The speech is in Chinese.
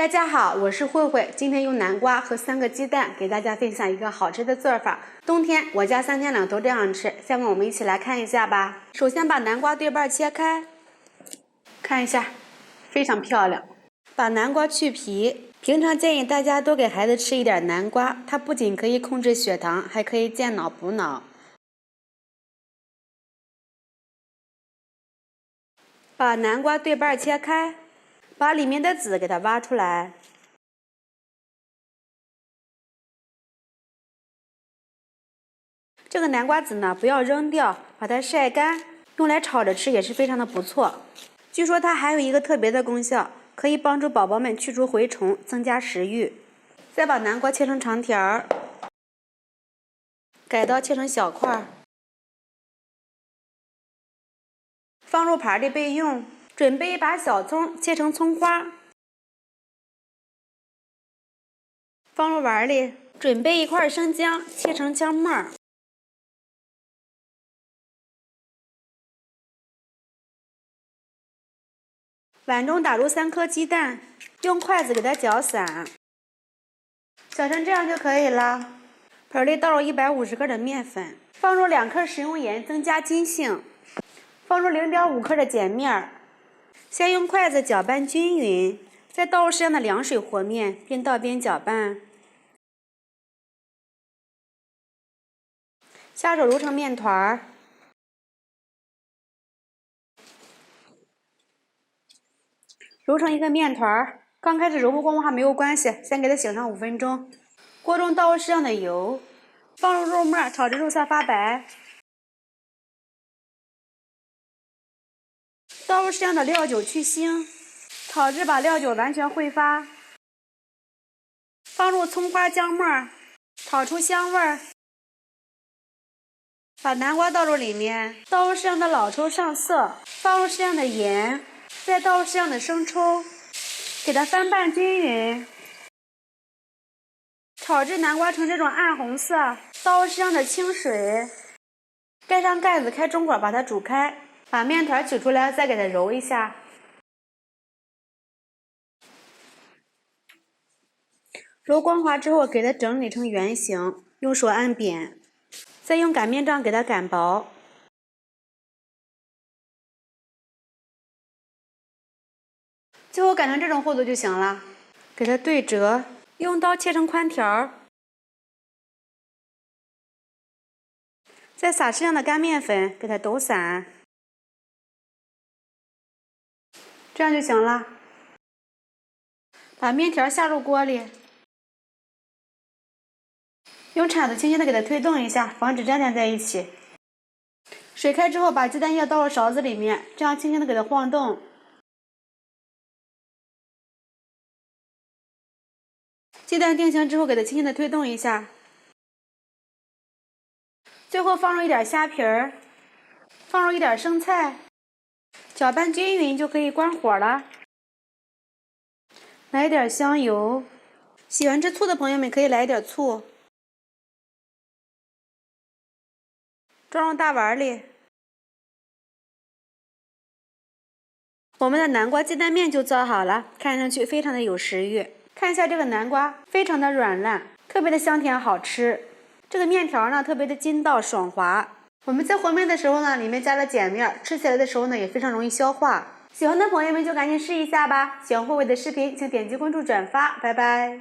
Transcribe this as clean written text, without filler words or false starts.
大家好，我是慧慧，今天用南瓜和3个鸡蛋给大家分享一个好吃的做法。冬天我家3天2头这样吃，下面我们一起来看一下吧。首先把南瓜对半切开，看一下，非常漂亮。把南瓜去皮，平常建议大家多给孩子吃一点南瓜，它不仅可以控制血糖，还可以健脑补脑。把南瓜对半切开，把里面的籽给它挖出来。这个南瓜籽呢，不要扔掉，把它晒干，用来炒着吃也是非常的不错。据说它还有一个特别的功效，可以帮助宝宝们去除蛔虫，增加食欲。再把南瓜切成长条，改刀切成小块，放入盘里备用。准备一把小葱，切成葱花，放入碗里。准备一块生姜，切成姜末。碗中打入3颗鸡蛋，用筷子给它搅散，搅成这样就可以了。盆里倒入150克的面粉，放入2克食用盐增加筋性，放入0.5克的碱面。先用筷子搅拌均匀，再倒入适量的凉水和面，边倒边搅拌。下手揉成面团，揉成一个面团。刚开始揉不光滑没有关系，先给它醒上5分钟。锅中倒入适量的油，放入肉末，炒至肉色发白。倒入适量的料酒去腥，炒至把料酒完全挥发。放入葱花姜末，炒出香味儿。把南瓜倒入里面，倒入适量的老抽上色，放入适量的盐，再倒入适量的生抽，给它翻拌均匀。炒至南瓜呈这种暗红色，倒入适量的清水，盖上盖子，开中火把它煮开。把面团取出来，再给它揉一下。揉光滑之后，给它整理成圆形，用手按扁，再用擀面杖给它擀薄。最后擀成这种厚度就行了。给它对折，用刀切成宽条，再撒适量的干面粉，给它抖散，这样就行了。把面条下入锅里，用铲子轻轻的给它推动一下，防止粘在一起。水开之后，把鸡蛋液倒入勺子里面，这样轻轻的给它晃动。鸡蛋定型之后，给它轻轻的推动一下。最后放入一点虾皮儿，放入一点生菜，搅拌均匀就可以关火了。来一点香油，喜欢吃醋的朋友们可以来一点醋。装入大碗里。我们的南瓜鸡蛋面就做好了，看上去非常的有食欲。看一下这个南瓜，非常的软烂，特别的香甜好吃。这个面条呢，特别的筋道爽滑。我们在和面的时候呢，里面加了碱面，吃起来的时候呢，也非常容易消化。喜欢的朋友们就赶紧试一下吧。喜欢慧慧的视频，请点击关注转发，拜拜。